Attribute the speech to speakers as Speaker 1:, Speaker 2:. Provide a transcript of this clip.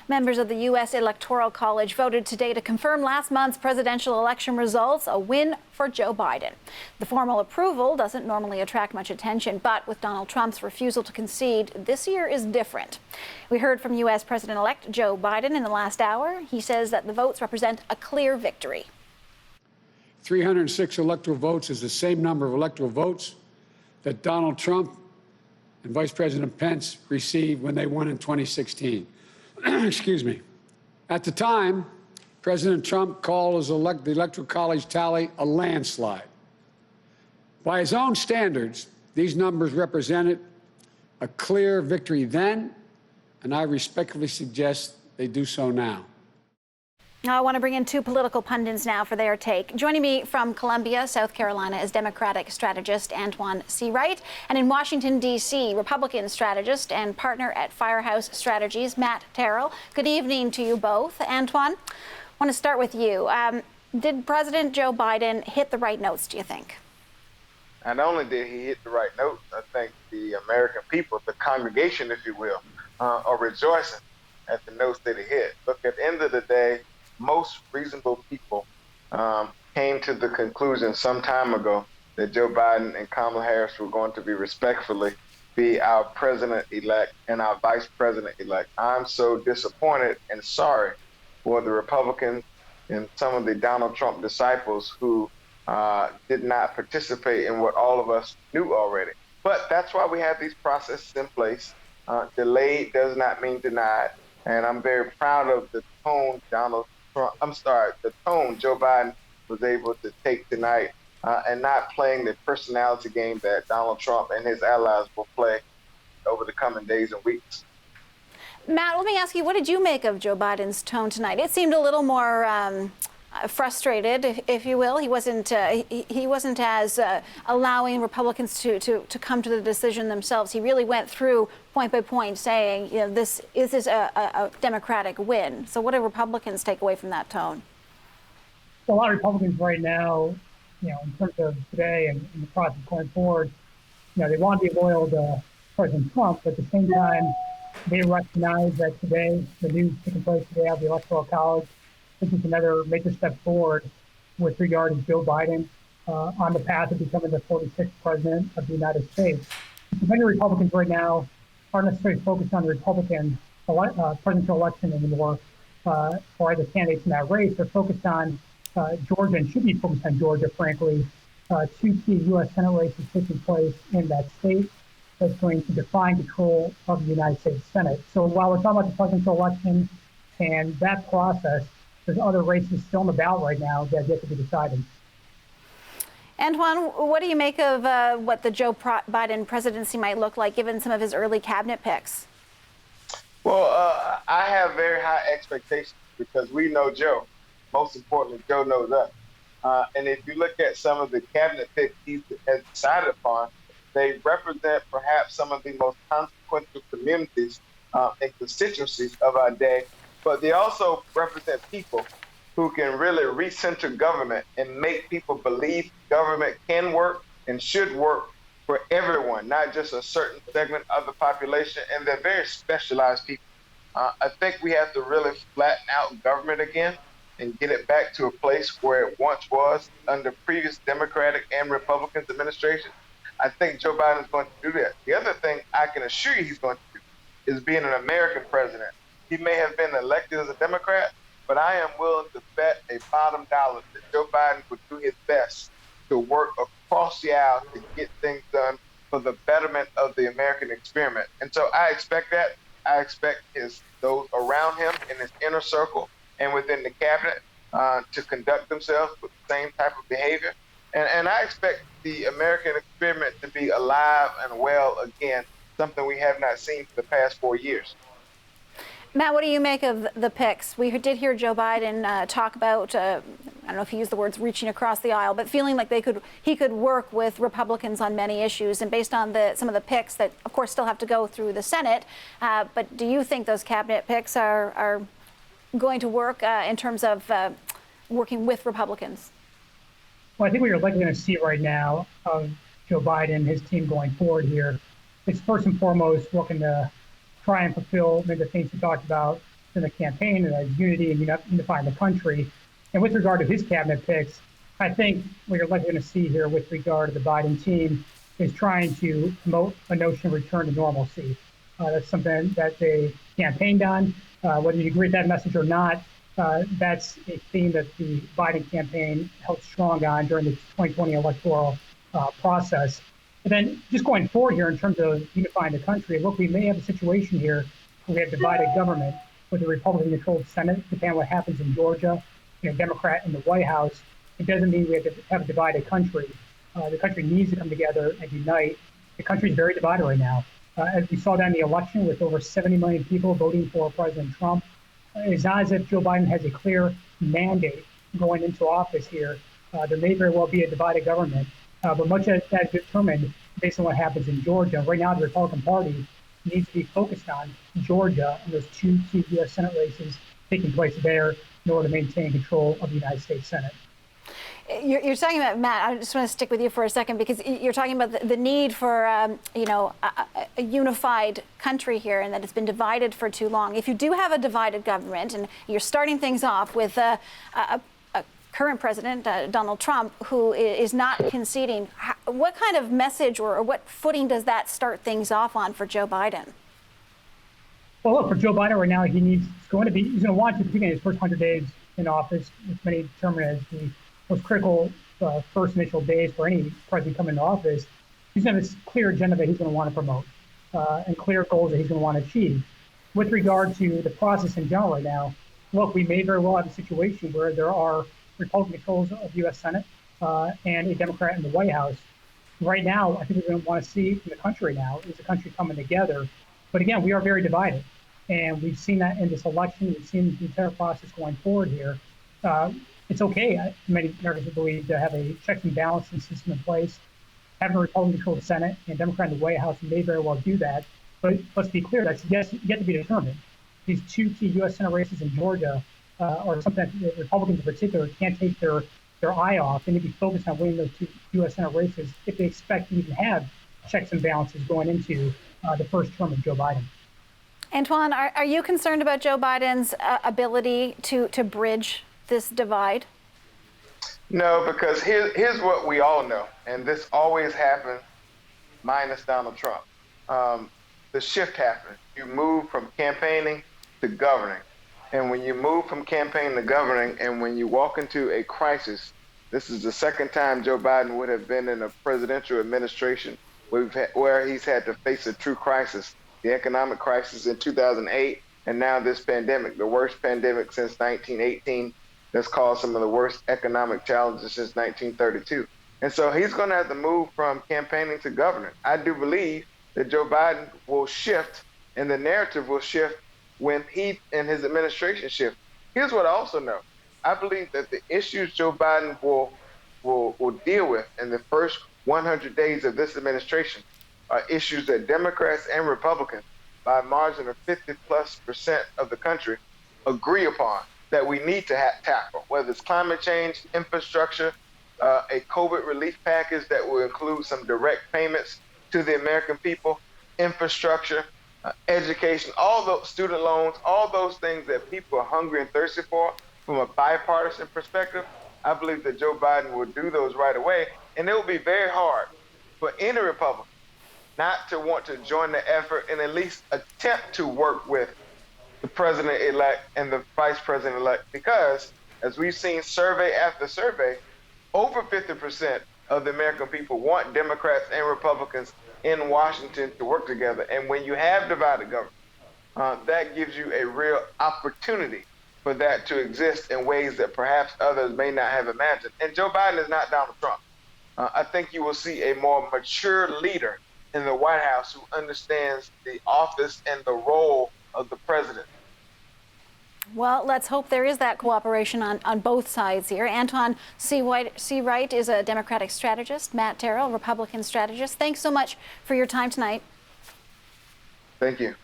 Speaker 1: Members of the U.S. Electoral College voted today to confirm last month's presidential election results, a win for Joe Biden. The formal approval doesn't normally attract much attention, but with Donald Trump's refusal to concede, this year is different. We heard from U.S. President-elect Joe Biden in the last hour. He says that the votes represent a clear victory.
Speaker 2: 306 electoral votes is the same number of electoral votes that Donald Trump and Vice President Pence received when they won in 2016. Excuse me. At the time, President Trump called the Electoral College tally a landslide. By his own standards, these numbers represented a clear victory then, and I respectfully suggest they do so now.
Speaker 1: I want to bring in two political pundits now for their take. Joining me from Columbia, South Carolina, is Democratic strategist Antoine Seawright, and in Washington, D.C., Republican strategist and partner at Firehouse Strategies, Matt Terrell. Good evening to you both. Antoine, I want to start with you. Did President Joe Biden hit the right notes, do you think?
Speaker 3: Not only did he hit the right notes, I think the American people, the congregation, if you will, are rejoicing at the notes that he hit. Look, at the end of the day, most reasonable people came to the conclusion some time ago that Joe Biden and Kamala Harris were going to respectfully be our president-elect and our vice president-elect. I'm so disappointed and sorry for the Republicans and some of the Donald Trump disciples who did not participate in what all of us knew already. But that's why we have these processes in place. Delayed does not mean denied. And I'm very proud of the tone the tone Joe Biden was able to take tonight and not playing the personality game that Donald Trump and his allies will play over the coming days and weeks.
Speaker 1: Matt, let me ask you, what did you make of Joe Biden's tone tonight? It seemed a little more frustrated, if you will. He wasn't as allowing Republicans to come to the decision themselves. He really went through point by point saying, you know, this is a Democratic win. So what do Republicans take away from that tone?
Speaker 4: Well, a lot of Republicans right now, you know, in terms of today and the process going forward, you know, they want to be loyal to President Trump, but at the same time, they recognize that today, the news taking place today at the Electoral College, this is another major step forward with regard to Joe Biden on the path of becoming the 46th president of the United States. So many Republicans right now aren't necessarily focused on the Republican presidential election anymore, or the candidates in that race. They're focused on Georgia and should be focused on Georgia, frankly. Two key U.S. Senate races taking place in that state that's going to define control of the United States Senate. So while we're talking about the presidential election and that process, there's other races still on the ballot right now that yet to be decided.
Speaker 1: Antoine, what do you make of what the Joe Biden presidency might look like, given some of his early cabinet picks?
Speaker 3: Well, I have very high expectations because we know Joe. Most importantly, Joe knows us. And if you look at some of the cabinet picks he has decided upon, they represent perhaps some of the most consequential communities and constituencies of our day. But they also represent people who can really recenter government and make people believe government can work and should work for everyone, not just a certain segment of the population. And they're very specialized people. I think we have to really flatten out government again and get it back to a place where it once was under previous Democratic and Republican administration. I think Joe Biden is going to do that. The other thing I can assure you he's going to do is being an American president. He may have been elected as a Democrat, but I am willing to bet a bottom dollar that Joe Biden would do his best to work across the aisle to get things done for the betterment of the American experiment. And so I expect that. I expect those around him in his inner circle and within the cabinet to conduct themselves with the same type of behavior. And I expect the American experiment to be alive and well again, something we have not seen for the past 4 years.
Speaker 1: Matt, what do you make of the picks? We did hear Joe Biden talk about, I don't know if he used the words reaching across the aisle, but feeling like he could work with Republicans on many issues. And based on some of the picks that, of course, still have to go through the Senate, but do you think those cabinet picks are going to work in terms of working with Republicans?
Speaker 4: Well, I think what you're likely going to see right now of Joe Biden and his team going forward here is first and foremost looking to try and fulfill maybe the things you talked about, in the campaign and as unity and unifying the country. And with regard to his cabinet picks, I think what you're likely going to see here with regard to the Biden team is trying to promote a notion of return to normalcy. That's something that they campaigned on. Whether you agree with that message or not, that's a theme that the Biden campaign held strong on during the 2020 electoral process. And then just going forward here in terms of unifying the country, look, we may have a situation here where we have divided government with a Republican-controlled Senate, depending on what happens in Georgia, Democrat in the White House. It doesn't mean we have to have a divided country. The country needs to come together and unite. The country is very divided right now. As we saw that in the election with over 70 million people voting for President Trump, it's not as if Joe Biden has a clear mandate going into office here. There may very well be a divided government, but much of that is determined based on what happens in Georgia. Right now, the Republican Party needs to be focused on Georgia and those two key U.S. Senate races taking place there in order to maintain control of the United States Senate.
Speaker 1: You're talking about, Matt, I just want to stick with you for a second because you're talking about the need for, a unified country here and that it's been divided for too long. If you do have a divided government and you're starting things off with a current president, Donald Trump, who is not conceding, what kind of message or what footing does that start things off on for Joe Biden?
Speaker 4: Well, look, for Joe Biden right now, he's going to want to begin his first 100 days in office, which many determine as the most critical first initial days for any president coming into office. He's going to have a clear agenda that he's going to want to promote and clear goals that he's going to want to achieve. With regard to the process in general right now, look, we may very well have a situation where there are Republican controls of the U.S. Senate and a Democrat in the White House. Right now, I think we're going to want to see in the country now is the country coming together. But again, we are very divided. And we've seen that in this election. We've seen the entire process going forward here. It's okay, many Americans believe, to have a checks and balances system in place. Having a Republican-controlled Senate and Democrat in the White House may very well do that. But let's be clear, that's yet to be determined. These two key U.S. Senate races in Georgia are something that Republicans in particular can't take their eye off. They need to be focused on winning those two U.S. Senate races if they expect to even have checks and balances going into the first term of Joe Biden.
Speaker 1: Antoine, are you concerned about Joe Biden's ability to bridge this divide?
Speaker 3: No, because here's what we all know, and this always happens minus Donald Trump. The shift happened. You move from campaigning to governing. And when you move from campaigning to governing, and when you walk into a crisis, this is the second time Joe Biden would have been in a presidential administration where he's had to face a true crisis. The economic crisis in 2008, and now this pandemic, the worst pandemic since 1918, that's caused some of the worst economic challenges since 1932. And so he's going to have to move from campaigning to governing. I do believe that Joe Biden will shift, and the narrative will shift when he and his administration shift. Here's what I also know. I believe that the issues Joe Biden will deal with in the first 100 days of this administration are issues that Democrats and Republicans, by a margin of 50+% of the country, agree upon that we need to tackle, whether it's climate change, infrastructure, a COVID relief package that will include some direct payments to the American people, infrastructure, education, all those student loans, all those things that people are hungry and thirsty for from a bipartisan perspective. I believe that Joe Biden will do those right away, and it will be very hard for any Republican not to want to join the effort and at least attempt to work with the president-elect and the vice president-elect, because as we've seen survey after survey, over 50% of the American people want Democrats and Republicans in Washington to work together. And when you have divided government, that gives you a real opportunity for that to exist in ways that perhaps others may not have imagined. And Joe Biden is not Donald Trump. I think you will see a more mature leader in the White House who understands the office and the role of the president.
Speaker 1: Well, let's hope there is that cooperation on both sides here. Antoine C. Wright is a Democratic strategist. Matt Terrell, Republican strategist. Thanks so much for your time tonight.
Speaker 3: Thank you.